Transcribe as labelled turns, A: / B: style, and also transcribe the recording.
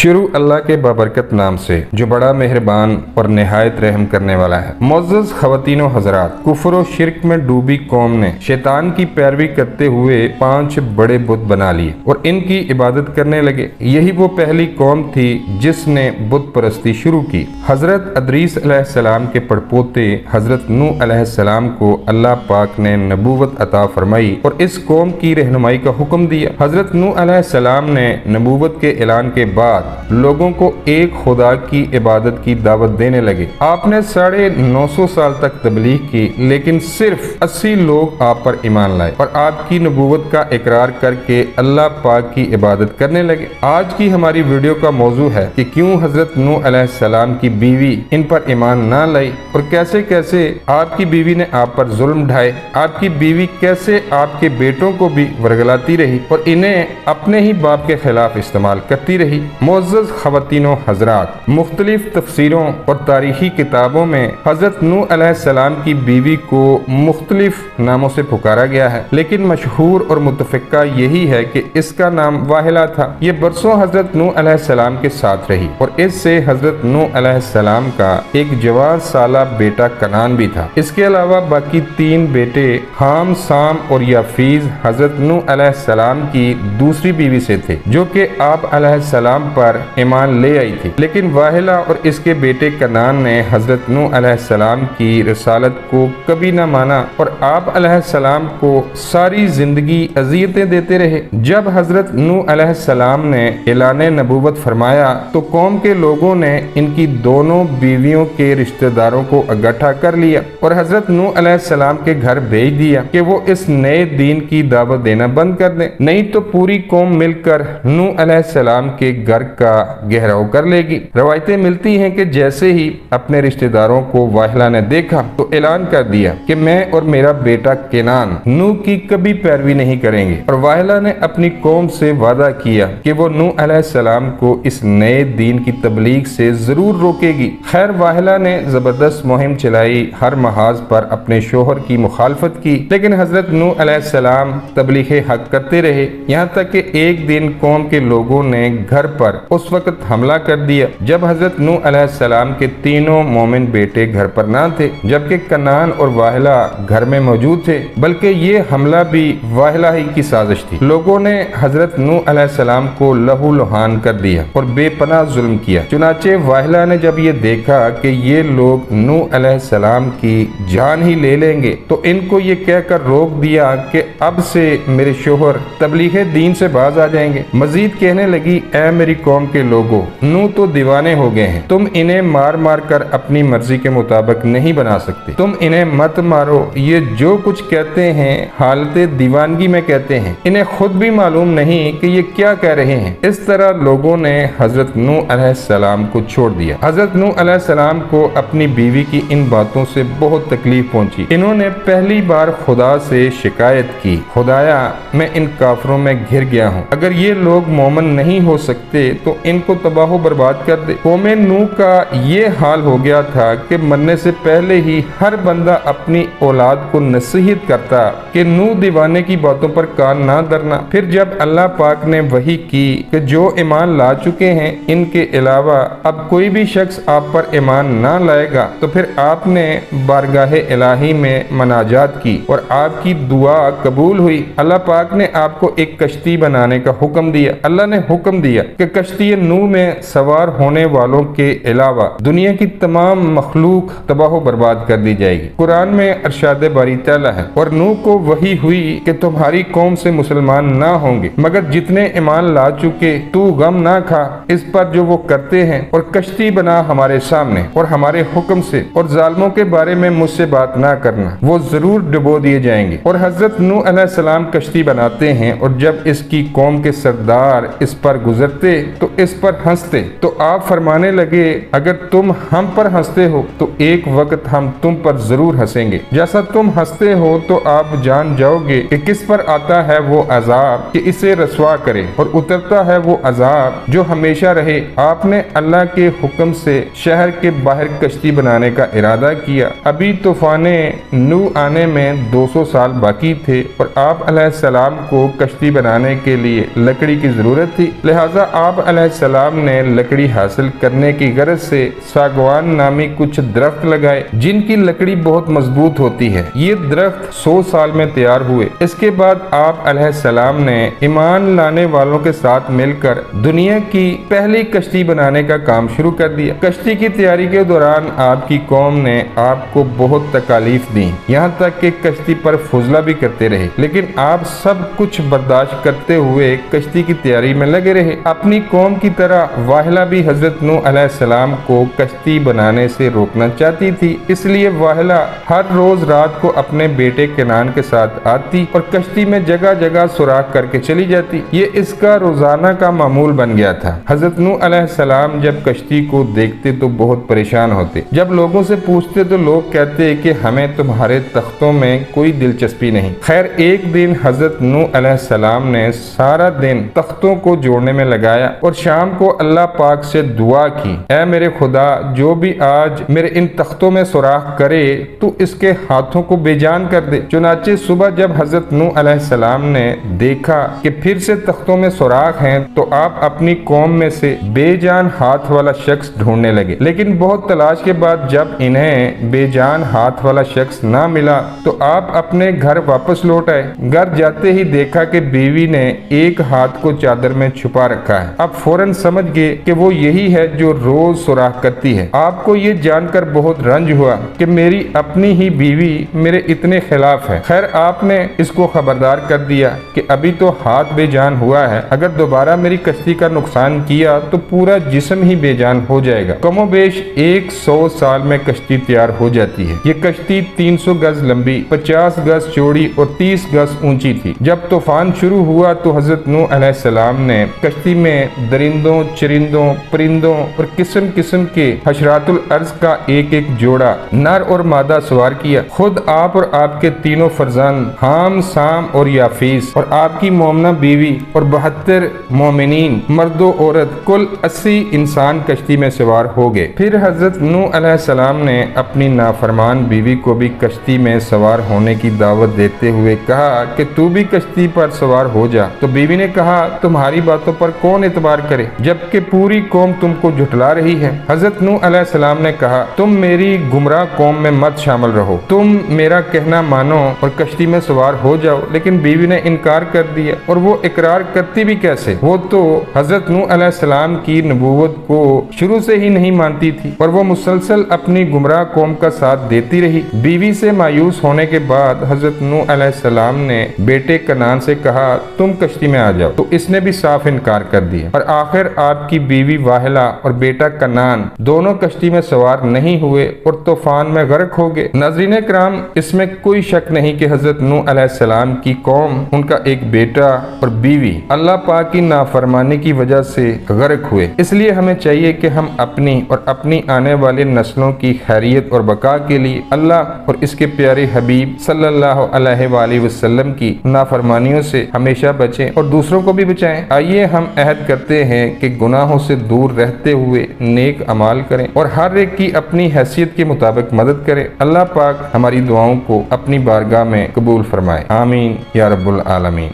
A: شروع اللہ کے بابرکت نام سے جو بڑا مہربان اور نہایت رحم کرنے والا ہے۔ معزز خواتین و حضرات، کفر و شرک میں ڈوبی قوم نے شیطان کی پیروی کرتے ہوئے 5 بڑے بت بنا لیے اور ان کی عبادت کرنے لگے۔ یہی وہ پہلی قوم تھی جس نے بت پرستی شروع کی۔ حضرت ادریس علیہ السلام کے پڑپوتے حضرت نوح علیہ السلام کو اللہ پاک نے نبوت عطا فرمائی اور اس قوم کی رہنمائی کا حکم دیا۔ حضرت نوح علیہ السلام نے نبوت کے اعلان کے بعد لوگوں کو ایک خدا کی عبادت کی دعوت دینے لگے۔ آپ نے 950 سال تک تبلیغ کی، لیکن صرف 80 لوگ آپ پر ایمان لائے اور آپ کی نبوت کا اقرار کر کے اللہ پاک کی عبادت کرنے لگے۔ آج کی ہماری ویڈیو کا موضوع ہے کہ کیوں حضرت نوح علیہ السلام کی بیوی ان پر ایمان نہ لائی اور کیسے کیسے آپ کی بیوی نے آپ پر ظلم ڈھائے۔ آپ کی بیوی کیسے آپ کے بیٹوں کو بھی ورگلاتی رہی اور انہیں اپنے ہی باپ کے خلاف استعمال کرتی رہی۔ معزز خواتین و حضرات، مختلف تفسیروں اور تاریخی کتابوں میں حضرت نوح علیہ السلام کی بیوی کو مختلف ناموں سے پکارا گیا ہے، لیکن مشہور اور متفقہ یہی ہے کہ اس کا نام واحلہ تھا۔ یہ برسوں حضرت نوح علیہ السلام کے ساتھ رہی اور اس سے حضرت نوح علیہ السلام کا ایک جوان سالہ بیٹا کنعان بھی تھا۔ اس کے علاوہ باقی 3 بیٹے حام، سام اور یافیز حضرت نوح علیہ السلام کی دوسری بیوی سے تھے، جو کہ آپ علیہ السلام پر ایمان لے آئی تھی، لیکن واحلہ اور اس کے بیٹے کنعان نے حضرت نوح علیہ السلام کی رسالت کو کبھی نہ مانا اور آپ علیہ السلام کو ساری زندگی اذیتیں دیتے رہے۔ جب حضرت نوح علیہ السلام نے اعلان نبوت فرمایا تو قوم کے لوگوں نے ان کی دونوں بیویوں کے رشتہ داروں کو اکٹھا کر لیا اور حضرت نوح علیہ السلام کے گھر بھیج دیا کہ وہ اس نئے دین کی دعوت دینا بند کر دیں، نہیں تو پوری قوم مل کر نوح علیہ السلام کے گھر کا گھیراؤ کر لے گی۔ روایتیں ملتی ہیں کہ جیسے ہی اپنے رشتہ داروں کو واحلہ نے دیکھا تو اعلان کر دیا کہ میں اور میرا بیٹا کنعان نوح کی کبھی پیروی نہیں کریں گے، اور واحلہ نے اپنی قوم سے وعدہ کیا کہ وہ نوح علیہ السلام کو اس نئے دین کی تبلیغ سے ضرور روکے گی۔ خیر، واحلہ نے زبردست مہم چلائی، ہر محاذ پر اپنے شوہر کی مخالفت کی، لیکن حضرت نوح علیہ السلام تبلیغ حق کرتے رہے، یہاں تک کہ ایک دن قوم کے لوگوں نے گھر پر اس وقت حملہ کر دیا جب حضرت نوح علیہ السلام کے تینوں مومن بیٹے گھر پر نہ تھے، جبکہ کنعان اور واحلہ گھر میں موجود تھے، بلکہ یہ حملہ بھی واحلہ ہی کی سازش تھی۔ لوگوں نے حضرت نوح علیہ السلام کو لہو لہان کر دیا اور بے پناہ ظلم کیا۔ چنانچہ واحلہ نے جب یہ دیکھا کہ یہ لوگ نوح علیہ السلام کی جان ہی لے لیں گے تو ان کو یہ کہہ کر روک دیا کہ اب سے میرے شوہر تبلیغ دین سے باز آ جائیں گے۔ مزید کہنے لگی، اے میری قوم کے لوگوں، نوح تو دیوانے ہو گئے ہیں، تم انہیں مار مار کر اپنی مرضی کے مطابق نہیں بنا سکتے، تم انہیں مت مارو، یہ جو کچھ کہتے ہیں حالت دیوانگی میں کہتے ہیں، انہیں خود بھی معلوم نہیں کہ یہ کیا کہہ رہے ہیں۔ اس طرح لوگوں نے حضرت نوح علیہ السلام کو چھوڑ دیا۔ حضرت نوح علیہ السلام کو اپنی بیوی کی ان باتوں سے بہت تکلیف پہنچی۔ انہوں نے پہلی بار خدا سے شکایت کی، خدایا میں ان کافروں میں گھر گیا ہوں، اگر یہ لوگ مومن نہیں ہو سکتے تو ان کو تباہ و برباد کر دے۔ قوم نوح کا یہ حال ہو گیا تھا کہ مرنے سے پہلے ہی ہر بندہ اپنی اولاد کو نصیحت کرتا کہ نوح دیوانے کی باتوں پر کان نہ دھرنا۔ پھر جب اللہ پاک نے وحی کی کہ جو ایمان لا چکے ہیں ان کے علاوہ اب کوئی بھی شخص آپ پر ایمان نہ لائے گا، تو پھر آپ نے بارگاہ الہی میں مناجات کی اور آپ کی دعا قبول ہوئی۔ اللہ پاک نے آپ کو ایک کشتی بنانے کا حکم دیا۔ اللہ نے حکم دیا کہ کشتی نوح میں سوار ہونے والوں کے علاوہ دنیا کی تمام مخلوق تباہ و برباد کر دی جائے گی۔ قرآن میں ارشاد باری تعالیٰ ہے، اور نوح کو وحی ہوئی کہ تمہاری قوم سے مسلمان نہ ہوں گے مگر جتنے ایمان لا چکے، تو غم نہ کھا اس پر جو وہ کرتے ہیں، اور کشتی بنا ہمارے سامنے اور ہمارے حکم سے، اور ظالموں کے بارے میں مجھ سے بات نہ کرنا، وہ ضرور ڈبو دیے جائیں گے۔ اور حضرت نوح علیہ السلام کشتی بناتے ہیں اور جب اس کی قوم کے سردار اس پر گزرتے تو اس پر ہنستے، تو آپ فرمانے لگے اگر تم ہم پر ہنستے ہو تو ایک وقت ہم تم پر ضرور ہنسیں گے، جیسا تم ہنستے ہو تو آپ جان جاؤ گے کہ کس پر آتا ہے وہ عذاب کہ اسے رسوا کرے، اور اترتا ہے وہ عذاب جو ہمیشہ رہے۔ آپ نے اللہ کے حکم سے شہر کے باہر کشتی بنانے کا ارادہ کیا۔ ابھی طوفان نو آنے میں 200 سال باقی تھے اور آپ علیہ السلام کو کشتی بنانے کے لیے لکڑی کی ضرورت تھی، لہٰذا آپ علیہ السلام نے لکڑی حاصل کرنے کی غرض سے ساگوان نامی کچھ درخت لگائے جن کی لکڑی بہت مضبوط ہوتی ہے۔ یہ درخت 100 سال میں تیار ہوئے۔ اس کے بعد آپ علیہ السلام نے ایمان لانے والوں کے ساتھ مل کر دنیا کی پہلی کشتی بنانے کا کام شروع کر دیا۔ کشتی کی تیاری کے دوران آپ کی قوم نے آپ کو بہت تکالیف دی، یہاں تک کہ کشتی پر فضلہ بھی کرتے رہے، لیکن آپ سب کچھ برداشت کرتے ہوئے کشتی کی تیاری میں لگے رہے۔ اپنی قوم کی طرح واحلہ بھی حضرت نوح علیہ السلام کو کشتی بنانے سے روکنا چاہتی تھی، اس لیے واحلہ ہر روز رات کو اپنے بیٹے کنعان کے ساتھ آتی اور کشتی میں جگہ جگہ سوراخ کر کے چلی جاتی۔ یہ اس کا روزانہ کا معمول بن گیا تھا۔ حضرت نوح علیہ السلام جب کشتی کو دیکھتے تو بہت پریشان ہوتے۔ جب لوگوں سے پوچھتے تو لوگ کہتے کہ ہمیں تمہارے تختوں میں کوئی دلچسپی نہیں۔ خیر ایک دن حضرت نوح علیہ السلام نے سارا دن تختوں کو جوڑنے میں لگایا اور شام کو اللہ پاک سے دعا کی، اے میرے خدا، جو بھی آج میرے ان تختوں میں سوراخ کرے تو اس کے ہاتھوں کو بے جان کر دے۔ چنانچہ صبح جب حضرت نوح علیہ السلام نے دیکھا کہ پھر سے تختوں میں سوراخ ہیں تو آپ اپنی قوم میں سے بے جان ہاتھ والا شخص ڈھونڈنے لگے، لیکن بہت تلاش کے بعد جب انہیں بے جان ہاتھ والا شخص نہ ملا تو آپ اپنے گھر واپس لوٹ آئے۔ گھر جاتے ہی دیکھا کہ بیوی نے ایک ہاتھ کو چادر میں چھپا رکھا ہے۔ آپ فوراً سمجھ گئے کہ وہ یہی ہے جو روز سوراخ کرتی ہے۔ آپ کو یہ جان کر بہت رنج ہوا کہ میری اپنی ہی بیوی میرے اتنے خلاف ہے۔ خیر آپ نے اس کو خبردار کر دیا کہ ابھی تو ہاتھ بے جان ہوا ہے، اگر دوبارہ میری کشتی کا نقصان کیا تو پورا جسم ہی بے جان ہو جائے گا۔ کم و بیش 100 سال میں کشتی تیار ہو جاتی ہے۔ یہ کشتی 300 گز لمبی، 50 گز چوڑی اور 30 گز اونچی تھی۔ جب طوفان شروع ہوا تو حضرت نوح علیہ السلام نے کشتی میں درندوں، چرندوں، پرندوں اور قسم قسم کے حشرات الارض کا ایک ایک جوڑا نر اور مادہ سوار کیا۔ خود آپ اور آپ کے تینوں فرزند حام، سام اور یافیس اور آپ کی مومنہ بیوی اور 72 مومنین مرد و عورت کل 80 انسان کشتی میں سوار ہو گئے۔ پھر حضرت نوح علیہ السلام نے اپنی نافرمان بیوی کو بھی کشتی میں سوار ہونے کی دعوت دیتے ہوئے کہا کہ تو بھی کشتی پر سوار ہو جا۔ تو بیوی نے کہا تمہاری باتوں پر کون اعتبار کرے جبکہ پوری قوم تم کو جھٹلا رہی ہے۔ حضرت نوح علیہ السلام نے کہا تم میری گمراہ قوم میں مت شامل رہو، تم میرا کہنا مانو اور کشتی میں سوار ہو جاؤ۔ لیکن بیوی نے انکار کر دیا، اور وہ اقرار کرتی بھی کیسے؟ وہ تو حضرت نوح علیہ السلام کی نبوت کو شروع سے ہی نہیں مانتی تھی اور وہ مسلسل اپنی گمراہ قوم کا ساتھ دیتی رہی۔ بیوی سے مایوس ہونے کے بعد حضرت نوح علیہ السلام نے بیٹے کنعان سے کہا تم کشتی میں آ جاؤ، تو اس نے بھی صاف انکار کر دیا اور آخر آپ کی بیوی واحلہ اور بیٹا کنعان دونوں کشتی میں سوار نہیں ہوئے اور طوفان میں غرق ہو گئے۔ ناظرین کرام، اس میں کوئی شک نہیں کہ حضرت نوح علیہ السلام کی قوم، ان کا ایک بیٹا اور بیوی اللہ پاک کی نافرمانی کی وجہ سے غرق ہوئے۔ اس لیے ہمیں چاہیے کہ ہم اپنی اور اپنی آنے والی نسلوں کی خیریت اور بقا کے لیے اللہ اور اس کے پیارے حبیب صلی اللہ علیہ وآلہ وسلم کی نافرمانیوں سے ہمیشہ بچیں اور دوسروں کو بھی بچائیں۔ آئیے ہم عہد کرتے ہیں کہ گناہوں سے دور رہتے ہوئے نیک اعمال کریں اور ہر ایک کی اپنی حیثیت کے مطابق مدد کریں۔ اللہ پاک ہماری دعاؤں کو اپنی بارگاہ میں قبول فرمائے، آمین یا رب العالمین۔